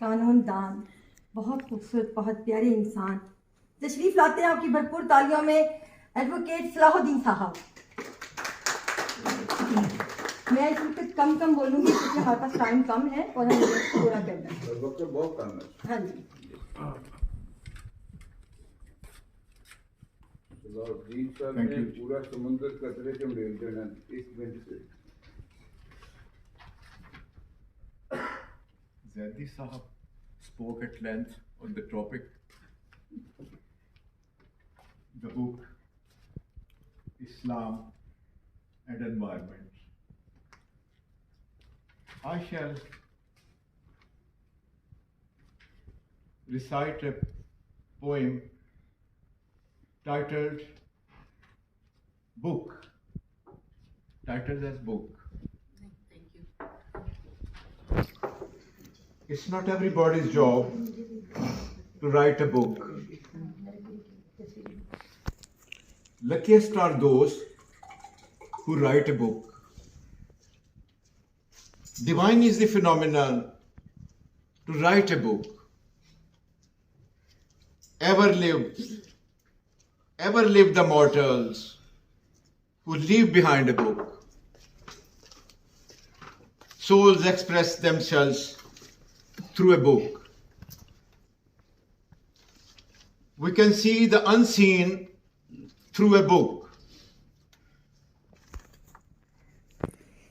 قانون دان, بہت خوبصورت, بہت پیارے انسان. تشریف لاتے ہیں آپ کی بھرپور تالیوں میں ایڈووکیٹ صلاح صاحب. میں اس وقت کم بولوں گی کیونکہ ہمارے پاس ٹائم کم ہے اور ہمیں پورا کرنا ہے. وقت بہت کم ہے. ہاں جی. صاحب نے پورا سمندر قطرے کے میل دینا اس منٹ سے. Z.N.G Sahab spoke at length on the topic, the book, Islam and Environment. I shall recite a poem titled Book, titled as Book. It's not everybody's job to write a book. Luckiest are those who write a book. Divine is the phenomenon to write a book. Ever live the mortals who leave behind a book. Souls express themselves through a book. We can see the unseen through a book.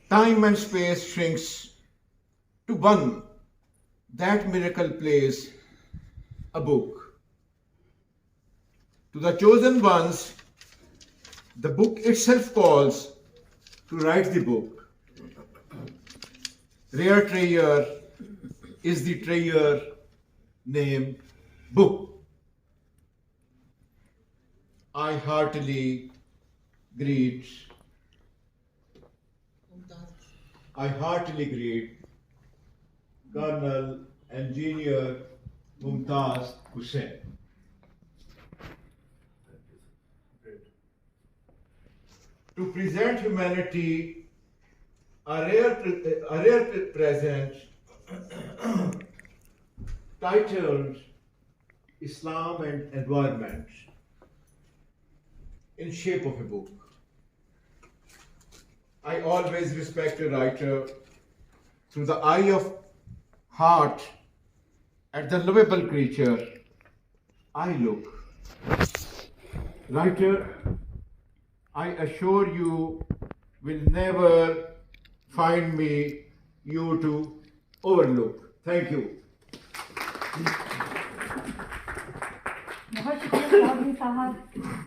Time and space shrinks to one. That miracle plays a book. To the chosen ones, the book itself calls to write the book. Rare treasure is the treasure named book. I heartily greet Colonel, Engineer, Mumtaz, Hussein. To present humanity a rare present titled Islam and Environment in shape of a book. I always respect a writer through the eye of heart at the lovable creature I look. Writer, I assure you will never find me you to overlook. Thank you. بہت شکریہ صاحب.